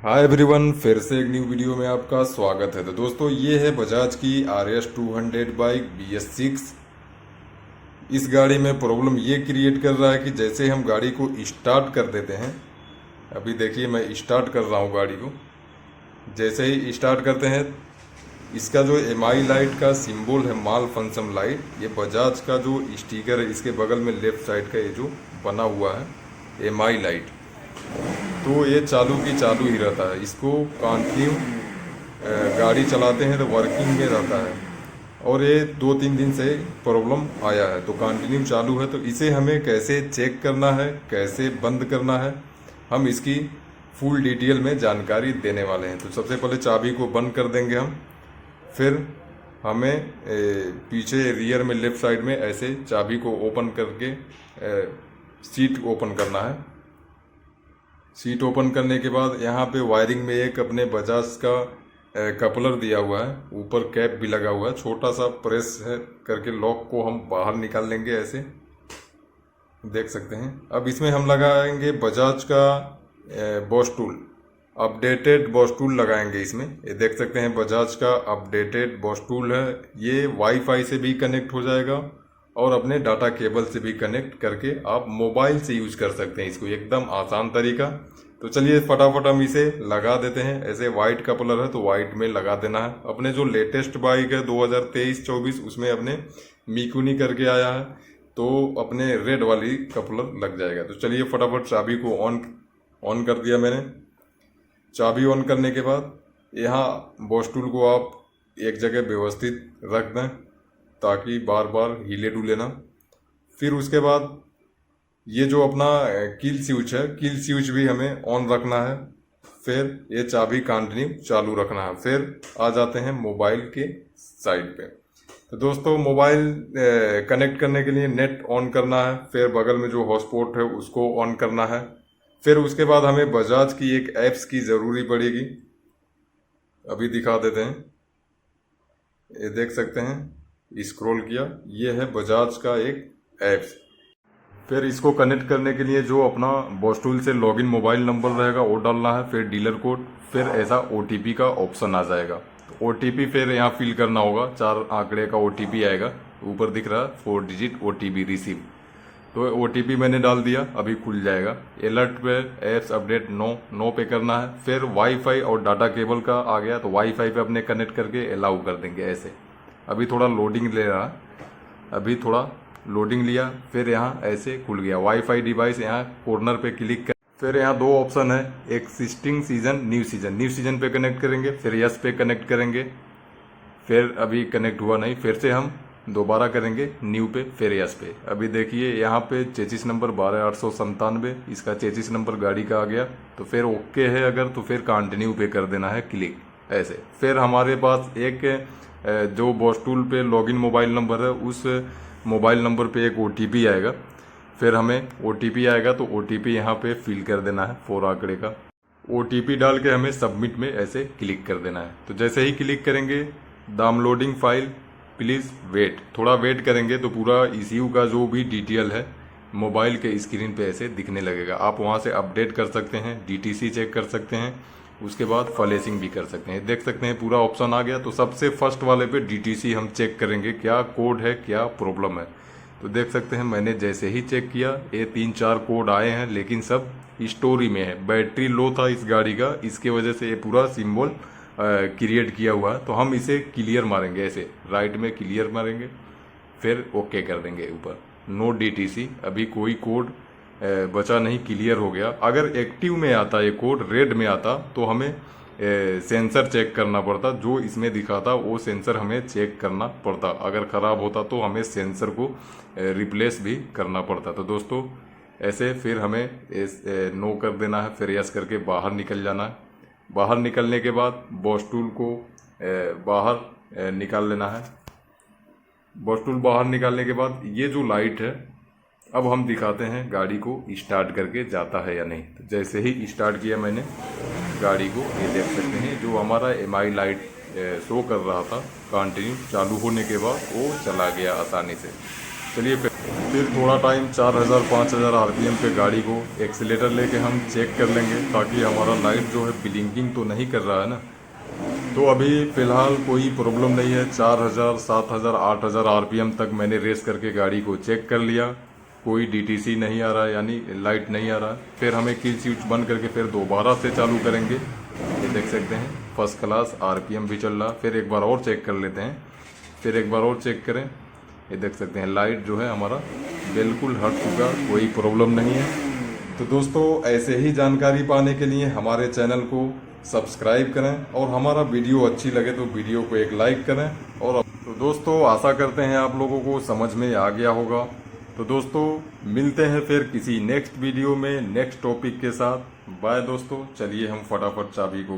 Hi everyone, फिर से एक न्यू वीडियो में आपका स्वागत है। तो दोस्तों, ये है बजाज की RS 200 बाइक BS6। इस गाड़ी में प्रॉब्लम ये क्रिएट कर रहा है कि जैसे हम गाड़ी को स्टार्ट कर देते हैं, अभी देखिए मैं स्टार्ट कर रहा हूँ गाड़ी को। जैसे ही स्टार्ट करते हैं, इसका जो MI लाइट का सिंबल है, माल फंक्शन लाइट, ये बजाज का जो स्टिकर है इसके बगल में लेफ्ट साइड का ये जो बना हुआ है MI लाइट, तो ये चालू की चालू ही रहता है। इसको कंटिन्यू गाड़ी चलाते हैं तो वर्किंग में रहता है, और ये 2-3 दिन से प्रॉब्लम आया है, तो कंटिन्यू चालू है। तो इसे हमें कैसे चेक करना है, कैसे बंद करना है, हम इसकी फुल डिटेल में जानकारी देने वाले हैं। तो सबसे पहले चाबी को बंद कर देंगे हम, फिर हमें पीछे रियर में लेफ्ट साइड में ऐसे चाबी को ओपन करके सीट ओपन करना है। सीट ओपन करने के बाद यहाँ पे वायरिंग में एक अपने बजाज का कपलर दिया हुआ है, ऊपर कैप भी लगा हुआ है, छोटा सा प्रेस है करके लॉक को हम बाहर निकाल लेंगे, ऐसे देख सकते हैं। अब इसमें हम लगाएंगे बजाज का boss tool, updated boss tool लगाएंगे इसमें। ये देख सकते हैं बजाज का अपडेटेड बॉस टूल है। ये वाईफाई से भी कनेक्ट हो जाएगा और अपने डाटा केबल से भी कनेक्ट करके आप मोबाइल से यूज कर सकते हैं इसको, एकदम आसान तरीका। तो चलिए फटाफट हम इसे लगा देते हैं। ऐसे वाइट कपलर है तो वाइट में लगा देना है। अपने जो लेटेस्ट बाइक है 2023-24 उसमें अपने मिकुनी करके आया है, तो अपने रेड वाली कपलर लग जाएगा। तो चलिए फटाफट चाबी को ऑन कर दिया मैंने। चाबी ऑन करने के बाद यहाँ बॉस टूल को आप एक जगह व्यवस्थित रख दें ताकि बार बार हिले डुले ना। फिर उसके बाद ये जो अपना किल स्विच है, किल स्विच भी हमें ऑन रखना है। फिर ये चाबी कंटिन्यू चालू रखना है। फिर आ जाते हैं मोबाइल के साइड पे। तो दोस्तों, मोबाइल कनेक्ट करने के लिए नेट ऑन करना है, फिर बगल में जो हॉटस्पॉट है उसको ऑन करना है। फिर उसके बाद हमें बजाज की एक ऐप्स की ज़रूरी पड़ेगी, अभी दिखा देते हैं। ये देख सकते हैं, स्क्रॉल किया, ये है बजाज का एक ऐप्स। फिर इसको कनेक्ट करने के लिए जो अपना बॉस टूल से लॉगिन मोबाइल नंबर रहेगा वो डालना है, फिर डीलर कोड, फिर ऐसा OTP का ऑप्शन आ जाएगा। तो OTP फिर यहाँ फिल करना होगा, 4 आंकड़े का OTP आएगा, ऊपर दिख रहा है 4 डिजिट OTP रिसीव। तो OTP मैंने डाल दिया, अभी खुल जाएगा। अलर्ट पे एप्स अपडेट नो पे करना है। फिर वाईफाई और डाटा केबल का आ गया, तो वाईफाई पे अपने कनेक्ट करके अलाउ कर देंगे ऐसे। अभी थोड़ा लोडिंग ले रहा है, अभी थोड़ा लोडिंग लिया, फिर यहाँ ऐसे खुल गया वाईफाई डिवाइस। यहाँ कॉर्नर पे क्लिक कर, फिर यहाँ 2 ऑप्शन है, existing season, new season. New season पे कनेक्ट करेंगे, फिर यस पे कनेक्ट करेंगे। फिर अभी कनेक्ट हुआ नहीं, फिर से हम दोबारा करेंगे न्यू पे, फिर यस पे। अभी देखिए यहाँ पे चेचिस नंबर 12897, इसका चेचिस नंबर गाड़ी का आ गया। तो फिर ओके है अगर, तो फिर कंटिन्यू पे कर देना है क्लिक ऐसे। फिर हमारे पास एक जो बॉस टूल पे लॉगिन मोबाइल नंबर है, उस मोबाइल नंबर पे एक OTP आएगा। फिर हमें OTP आएगा तो OTP यहाँ पे फिल कर देना है, 4 आंकड़े का। OTP डाल के हमें सबमिट में ऐसे क्लिक कर देना है। तो जैसे ही क्लिक करेंगे, डाउनलोडिंग फाइल प्लीज़ वेट, थोड़ा वेट करेंगे तो पूरा ECU का जो भी डिटेल है मोबाइल के स्क्रीन पे ऐसे दिखने लगेगा। आप वहाँ से अपडेट कर सकते हैं, DTC चेक कर सकते हैं, उसके बाद फ्लैशिंग भी कर सकते हैं। देख सकते हैं पूरा ऑप्शन आ गया। तो सबसे फर्स्ट वाले पे DTC हम चेक करेंगे, क्या कोड है, क्या प्रॉब्लम है। तो देख सकते हैं मैंने जैसे ही चेक किया, ये 3-4 कोड आए हैं, लेकिन सब स्टोरी में है। बैटरी लो था इस गाड़ी का, इसके वजह से ये पूरा सिंबल क्रिएट किया हुआ है। तो हम इसे क्लियर मारेंगे, ऐसे राइट में क्लियर मारेंगे, फिर ओके कर देंगे ऊपर, नो DTC। अभी कोई कोड बचा नहीं, क्लियर हो गया। अगर एक्टिव में आता ये कोड, रेड में आता, तो हमें सेंसर चेक करना पड़ता, जो इसमें दिखाता वो सेंसर हमें चेक करना पड़ता। अगर ख़राब होता तो हमें सेंसर को रिप्लेस भी करना पड़ता। तो दोस्तों ऐसे फिर हमें नो कर देना है, फिर यस करके बाहर निकल जाना है। बाहर निकलने के बाद बॉस टूल को बाहर निकाल लेना है। बॉस टूल बाहर निकालने के बाद ये जो लाइट है, अब हम दिखाते हैं गाड़ी को स्टार्ट करके जाता है या नहीं। तो जैसे ही स्टार्ट किया मैंने गाड़ी को, ये देख सकते हैं जो हमारा MI लाइट शो कर रहा था, कंटिन्यू चालू होने के बाद वो चला गया आसानी से। चलिए फिर फिर थोड़ा टाइम 4000 5000 आरपीएम पे गाड़ी को एक्सीलेटर लेके हम चेक कर लेंगे, ताकि हमारा लाइट जो है ब्लिंकिंग तो नहीं कर रहा है ना। तो अभी फ़िलहाल कोई प्रॉब्लम नहीं है। 4000 7000 8000 आरपीएम तक मैंने रेस करके गाड़ी को चेक कर लिया, कोई डीटीसी नहीं आ रहा है, यानी लाइट नहीं आ रहा है। फिर हमें की स्विच बंद करके फिर दोबारा से चालू करेंगे। ये देख सकते हैं फर्स्ट क्लास आरपीएम भी चल रहा। फिर एक बार और चेक कर लेते हैं, फिर एक बार और चेक करें। ये देख सकते हैं लाइट जो है हमारा बिल्कुल हट चुका, कोई प्रॉब्लम नहीं है। तो दोस्तों ऐसे ही जानकारी पाने के लिए हमारे चैनल को सब्सक्राइब करें, और हमारा वीडियो अच्छी लगे तो वीडियो को एक लाइक करें। और तो दोस्तों आशा करते हैं आप लोगों को समझ में आ गया होगा। तो दोस्तों मिलते हैं फिर किसी नेक्स्ट वीडियो में नेक्स्ट टॉपिक के साथ। बाय दोस्तों, चलिए हम फटाफट चाबी को